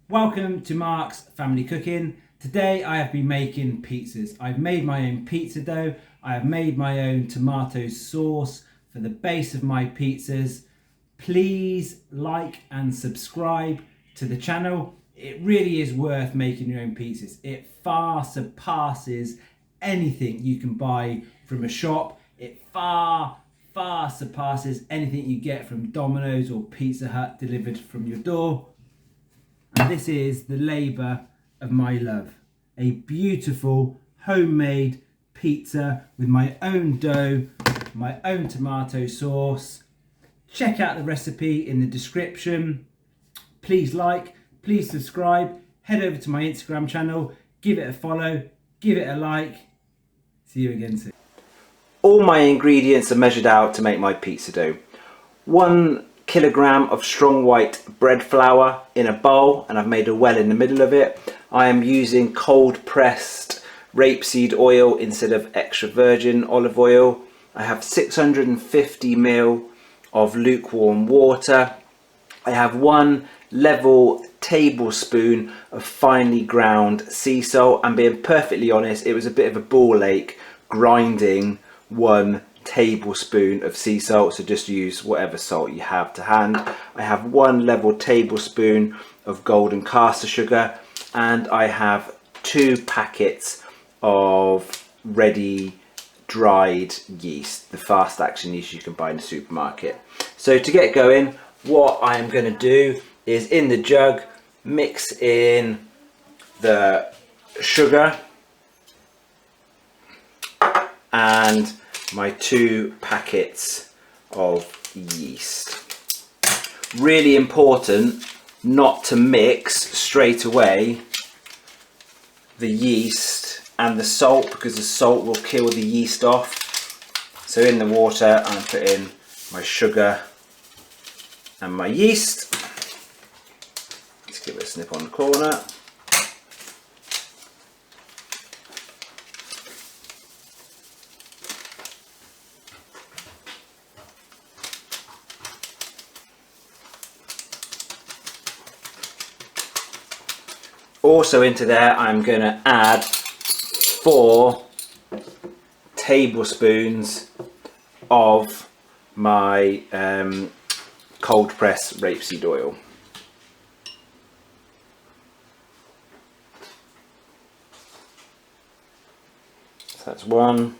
Welcome to Mark's Family Cooking. Today I have been making pizzas. I've made my own pizza dough. I have made my own tomato sauce for the base of my pizzas. Please like and subscribe to the channel. It really is worth making your own pizzas. It far surpasses anything you can buy from a shop. It far surpasses anything you get from Domino's or Pizza Hut delivered from your door. And this is the labour of my love. A beautiful homemade pizza with my own dough, my own tomato sauce. Check out the recipe in the description. Please like, please subscribe. Head over to my Instagram channel, give it a follow, give it a like. See you again soon. All my ingredients are measured out to make my pizza dough. 1 kilogram of strong white bread flour in a bowl, and I've made a well in the middle of it. I am using cold pressed rapeseed oil instead of extra virgin olive oil. I have 650 ml of lukewarm water. I have 1 level tablespoon of finely ground sea salt. I'm being perfectly honest, it was a bit of a ball ache grinding 1 tablespoon of sea salt, so just use whatever salt you have to hand. I have 1 level tablespoon of golden caster sugar, and I have 2 packets of ready dried yeast, the fast action yeast you can buy in the supermarket. So to get going, what I am going to do is in the jug mix in the sugar and my 2 packets of yeast. Really important not to mix straight away the yeast and the salt, because the salt will kill the yeast off. So in the water I'm putting my sugar and my yeast. Let's give it a snip on the corner. Also into there I'm going to add 4 tablespoons of my cold pressed rapeseed oil. So that's 1,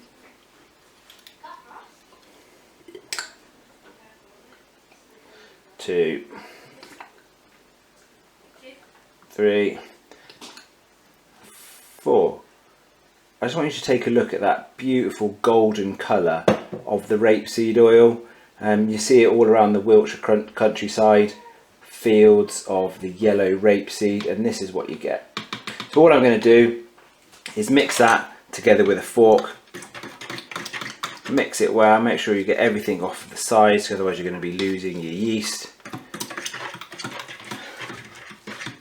2, 3, 4. I just want you to take a look at that beautiful golden colour of the rapeseed oil. You see it all around the Wiltshire countryside, fields of the yellow rapeseed, and this is what you get. So what I'm going to do is mix that together with a fork. Mix it well, make sure you get everything off the sides, because otherwise you're going to be losing your yeast.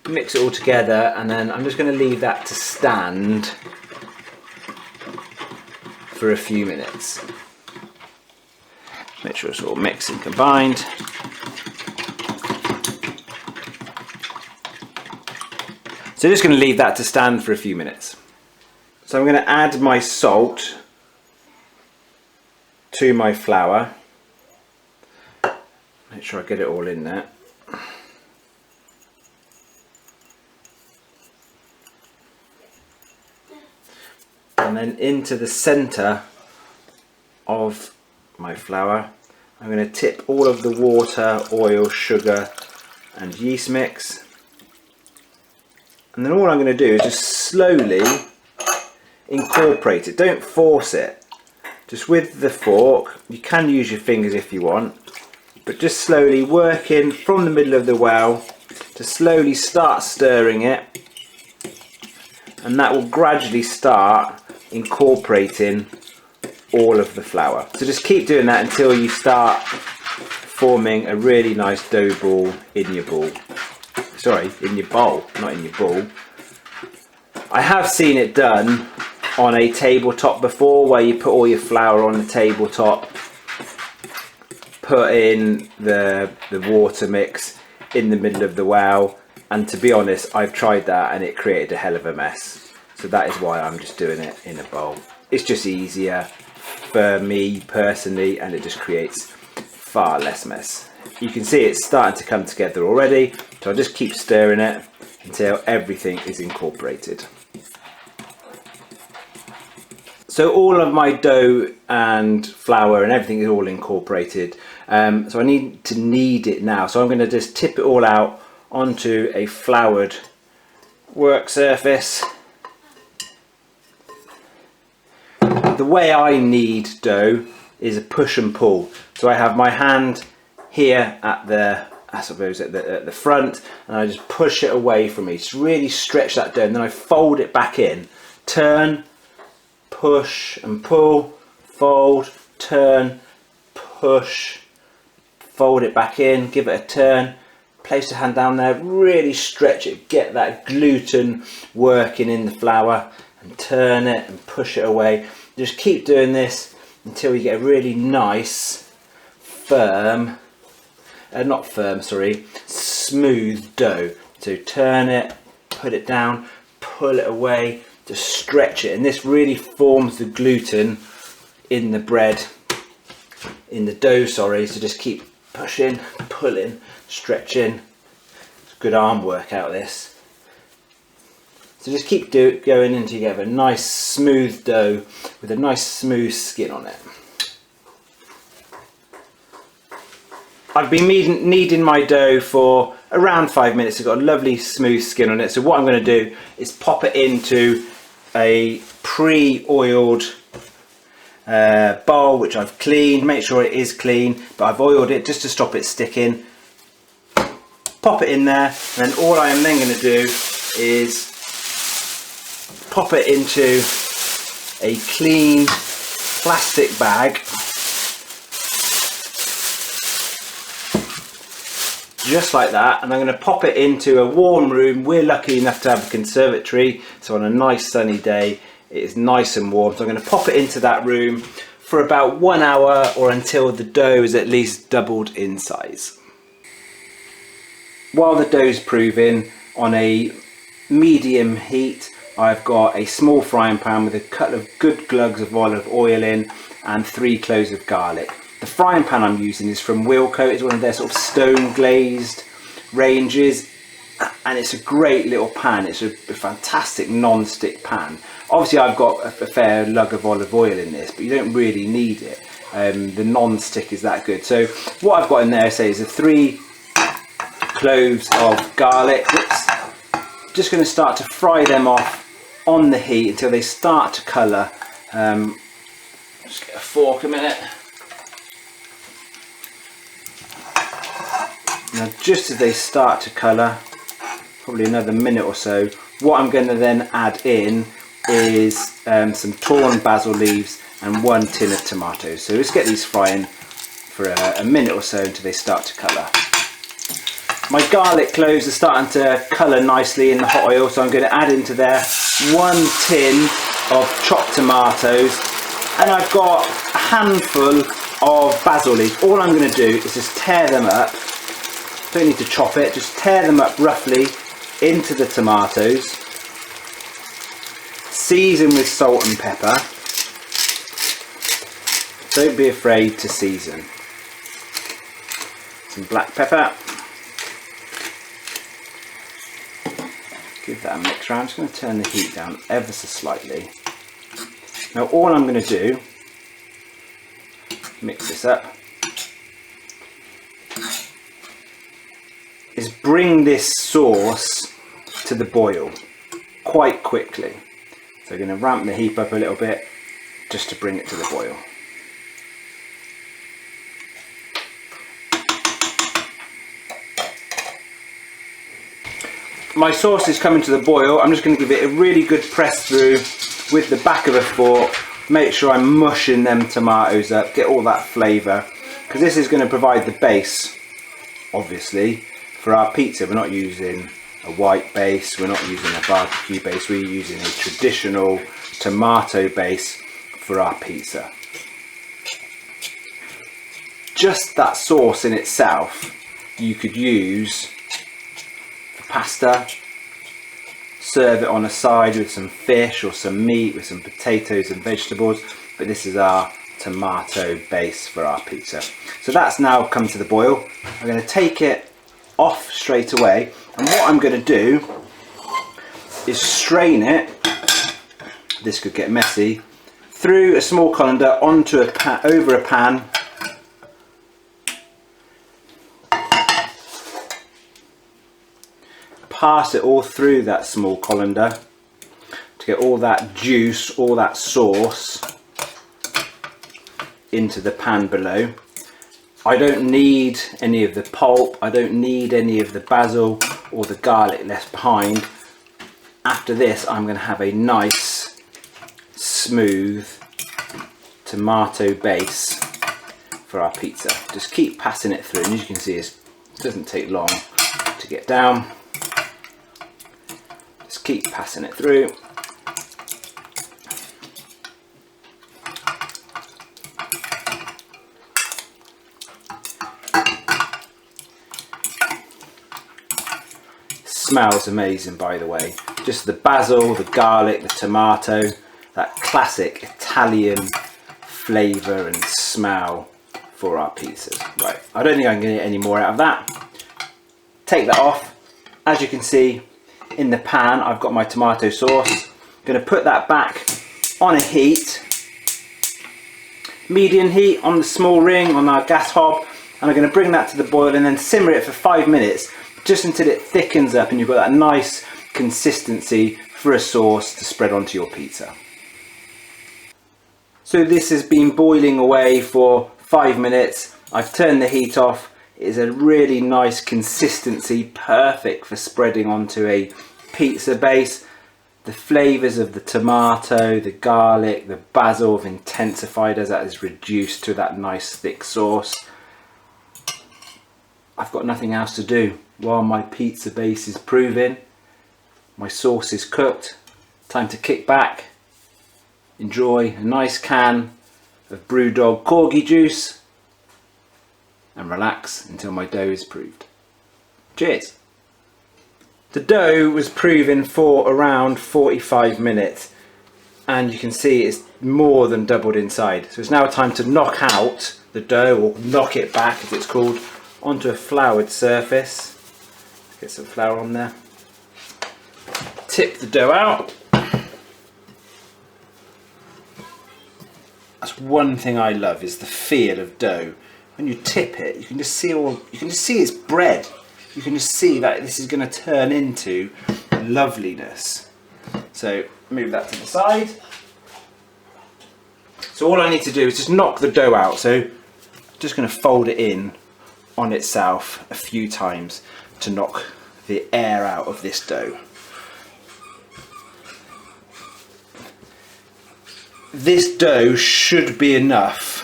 Mix it all together, and then I'm just going to leave that to stand for a few minutes. Make sure it's all mixed and combined. So just going to leave that to stand for a few minutes. So I'm going to add my salt to my flour. Make sure I get it all in there. And then into the centre of my flour I'm going to tip all of the water, oil, sugar and yeast mix, and then all I'm going to do is just slowly incorporate it. Don't force it, just with the fork. You can use your fingers if you want, but just slowly working from the middle of the well to slowly start stirring it, and that will gradually start incorporating all of the flour. So just keep doing that until you start forming a really nice dough ball in your bowl. Sorry, in your bowl, not in your bowl. I have seen it done on a tabletop before, where you put all your flour on the tabletop, put in the water mix in the middle of the well, And to be honest, I've tried that and it created a hell of a mess. So that is why I'm just doing it in a bowl. It's just easier for me personally, and it just creates far less mess. You can see it's starting to come together already, so I'll just keep stirring it until everything is incorporated. So all of my dough and flour and everything is all incorporated. So I need to knead it now. So I'm going to just tip it all out onto a floured work surface. The way I knead dough is a push and pull. So I have my hand here at the, I suppose at the front, and I just push it away from me. Just really stretch that dough, and then I fold it back in. Turn, push and pull, fold, turn, push, fold it back in, give it a turn, place the hand down there, really stretch it, get that gluten working in the flour, and turn it and push it away. Just keep doing this until you get a really nice, firm, smooth dough. So turn it, put it down, pull it away, just stretch it, and this really forms the gluten in the bread, in the dough, sorry. So just keep pushing, pulling, stretching. It's good arm work out this. So just keep going until you get a nice smooth dough with a nice smooth skin on it. I've been kneading my dough for around 5 minutes. It's got a lovely smooth skin on it. So what I'm going to do is pop it into a pre-oiled bowl, which I've cleaned. Make sure it is clean, but I've oiled it just to stop it sticking. Pop it in there, and then all I am then going to do is pop it into a clean plastic bag, just like that, and I'm going to pop it into a warm room. We're lucky enough to have a conservatory, so on a nice sunny day it is nice and warm. So I'm going to pop it into that room for about 1 hour, or until the dough is at least doubled in size. While the dough is proving on a medium heat, I've got a small frying pan with a couple of good glugs of olive oil in and 3 cloves of garlic. The frying pan I'm using is from Wilko. It's one of their sort of stone glazed ranges, and it's a great little pan. It's a fantastic non-stick pan. Obviously I've got a fair lug of olive oil in this, but you don't really need it. The non-stick is that good. So what I've got in there, say, is 3 cloves of garlic. Whoops. Just going to start to fry them off on the heat until they start to colour. Just get a fork a minute. Now just as they start to colour, probably another minute or so, what I'm going to then add in is some torn basil leaves and 1 tin of tomatoes. So let's get these frying for a minute or so until they start to colour. My garlic cloves are starting to colour nicely in the hot oil, so I'm going to add into there 1 tin of chopped tomatoes, and I've got a handful of basil leaves. All I'm going to do is just tear them up. Don't need to chop it, just tear them up roughly into the tomatoes. Season with salt and pepper. Don't be afraid to season. Some black pepper. Give that a mix around. I'm just going to turn the heat down ever so slightly. Now all I'm going to do, mix this up, is bring this sauce to the boil quite quickly. So I'm going to ramp the heat up a little bit just to bring it to the boil. My sauce is coming to the boil. I'm just going to give it a really good press through with the back of a fork. Make sure I'm mushing them tomatoes up, get all that flavour, because this is going to provide the base, obviously, for our pizza. We're not using a white base, we're not using a barbecue base, we're using a traditional tomato base for our pizza. Just that sauce in itself you could use for pasta. Serve it on a side with some fish or some meat, with some potatoes and vegetables. But this is our tomato base for our pizza. So that's now come to the boil. I'm going to take it off straight away, and what I'm going to do is strain it, this could get messy, through a small colander onto a pan, over a pan. Pass it all through that small colander to get all that juice, all that sauce into the pan below. I don't need any of the pulp, I don't need any of the basil or the garlic left behind. After this, I'm going to have a nice, smooth tomato base for our pizza. Just keep passing it through, and as you can see, it doesn't take long to get down. Just keep passing it through. Smells amazing, by the way. Just the basil, the garlic, the tomato, that classic Italian flavour and smell for our pizzas. Right, I don't think I can get any more out of that. Take that off. As you can see, in the pan I've got my tomato sauce. I'm going to put that back on a heat, medium heat on the small ring on our gas hob, and I'm going to bring that to the boil and then simmer it for 5 minutes, just until it thickens up and you've got that nice consistency for a sauce to spread onto your pizza. So this has been boiling away for 5 minutes. I've turned the heat off. It is a really nice consistency, perfect for spreading onto a pizza base. The flavours of the tomato, the garlic, the basil have intensified as that is reduced to that nice thick sauce. I've got nothing else to do while my pizza base is proving. My sauce is cooked. Time to kick back, enjoy a nice can of Brewdog Corgi juice, and relax until my dough is proved. Cheers! The dough was proving for around 45 minutes, and you can see it's more than doubled inside. So it's now time to knock out the dough, or knock it back as it's called, onto a floured surface. Get some flour on there. Tip the dough out. That's one thing I love, is the feel of dough. When you tip it, you can just see it's bread. You can just see that this is going to turn into loveliness. So move that to the side. So all I need to do is just knock the dough out. So I'm just going to fold it in on itself a few times to knock the air out of this dough. This dough should be enough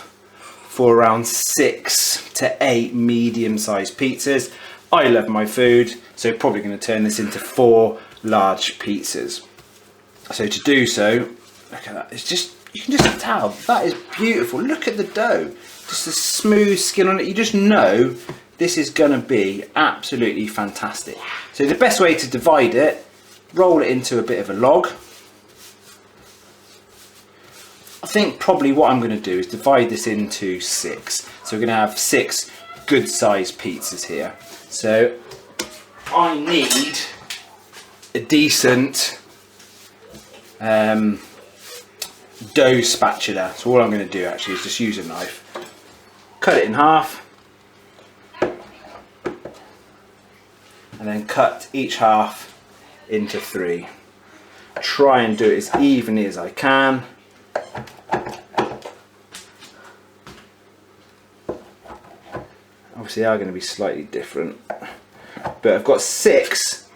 for around 6 to 8 medium-sized pizzas. I love my food, so probably going to turn this into 4 large pizzas. So to do so, look at that. It's just, you can just tell that is beautiful. Look at the dough, just the smooth skin on it. You just know this is going to be absolutely fantastic. So the best way to divide it, roll it into a bit of a log. I think probably what I'm going to do is divide this into 6. So we're going to have 6 good sized pizzas here. So I need a decent dough spatula. So all I'm going to do actually is just use a knife, cut it in half, and then cut each half into 3. Try and do it as evenly as I can. Obviously they are going to be slightly different, but I've got 6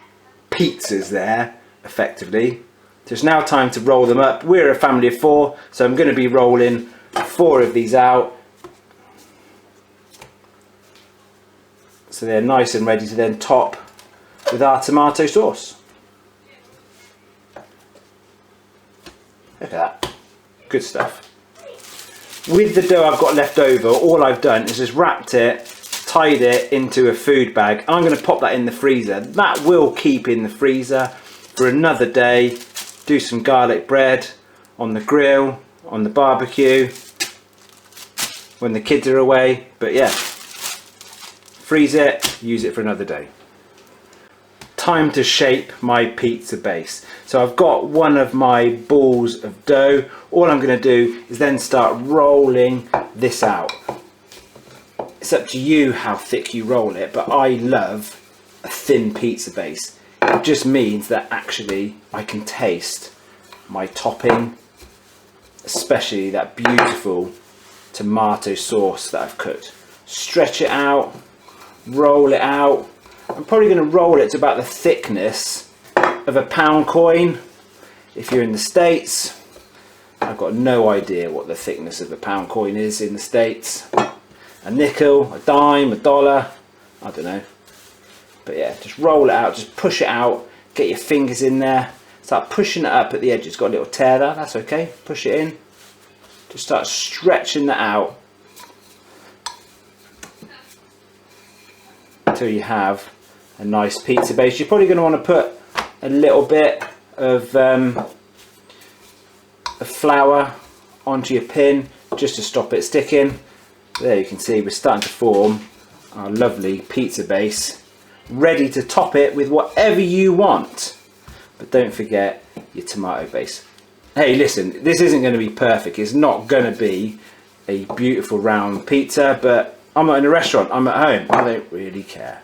pizzas there effectively. So it's now time to roll them up. We're a family of 4, so I'm going to be rolling 4 of these out, so they're nice and ready to then top with our tomato sauce. Look at that, good stuff. With the dough I've got left over, all I've done is just wrapped it tied it into a food bag. I'm going to pop that in the freezer. That will keep in the freezer for another day. Do some garlic bread on the grill, on the barbecue, when the kids are away. But yeah, freeze it, use it for another day. Time to shape my pizza base. So I've got one of my balls of dough. All I'm going to do is then start rolling this out. It's up to you how thick you roll it, but I love a thin pizza base. It just means that actually I can taste my topping, especially that beautiful tomato sauce that I've cooked. Stretch it out, roll it out. I'm probably going to roll it to about the thickness of a pound coin. If you're in the States, I've got no idea what the thickness of a pound coin is in the States. A nickel, a dime, a dollar, I don't know. But yeah, just roll it out, just push it out, get your fingers in there, start pushing it up at the edge. It's got a little tear there, that's okay, push it in. Just start stretching that out until you have a nice pizza base. You're probably going to want to put a little bit of flour onto your pin just to stop it sticking. There you can see we're starting to form our lovely pizza base, ready to top it with whatever you want. But don't forget your tomato base. Hey, listen, this isn't going to be perfect. It's not going to be a beautiful round pizza, but I'm not in a restaurant, I'm at home. I don't really care.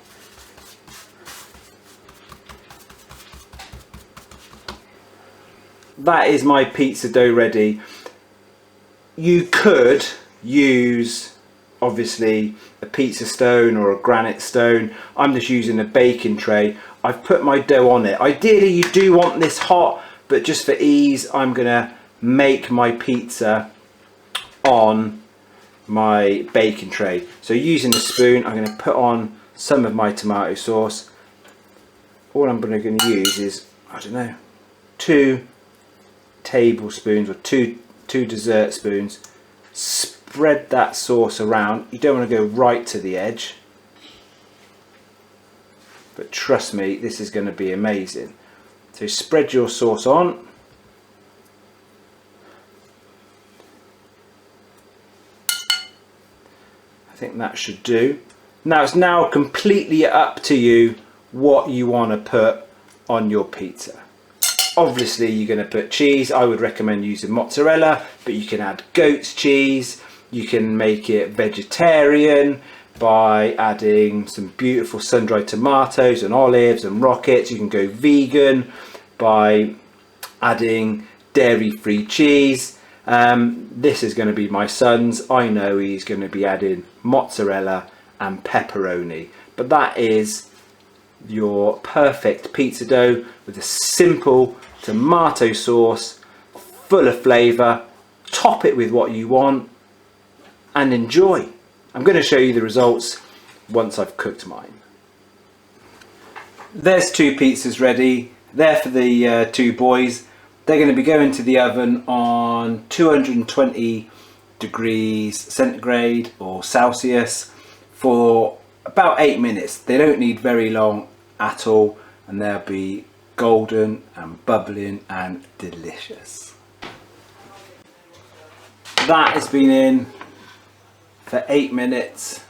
That is my pizza dough ready. You could use obviously a pizza stone or a granite stone. I'm just using a baking tray. I've put my dough on it. Ideally you do want this hot, but just for ease I'm gonna make my pizza on my baking tray. So using the spoon I'm gonna put on some of my tomato sauce. All I'm gonna use is, I don't know, 2 tablespoons or two dessert spoons. Spread that sauce around. You don't want to go right to the edge, but trust me, this is going to be amazing. So spread your sauce on. I think that should do. Now it's now completely up to you what you want to put on your pizza. Obviously you're going to put cheese. I would recommend using mozzarella, but you can add goat's cheese. You can make it vegetarian by adding some beautiful sun-dried tomatoes and olives and rockets. You can go vegan by adding dairy-free cheese. This is going to be my son's. I know he's going to be adding mozzarella and pepperoni, but that is your perfect pizza dough with a simple tomato sauce full of flavour. Top it with what you want and enjoy. I'm going to show you the results once I've cooked mine. There's 2 pizzas ready. They're for the 2 boys. They're going to be going to the oven on 220 degrees centigrade or Celsius for about 8 minutes. They don't need very long at all, and they'll be golden and bubbling and delicious. That has been in for 8 minutes,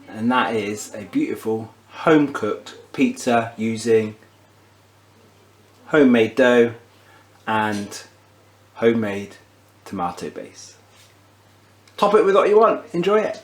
and that is a beautiful home cooked pizza using homemade dough and homemade tomato base. Top it with what you want. Enjoy it.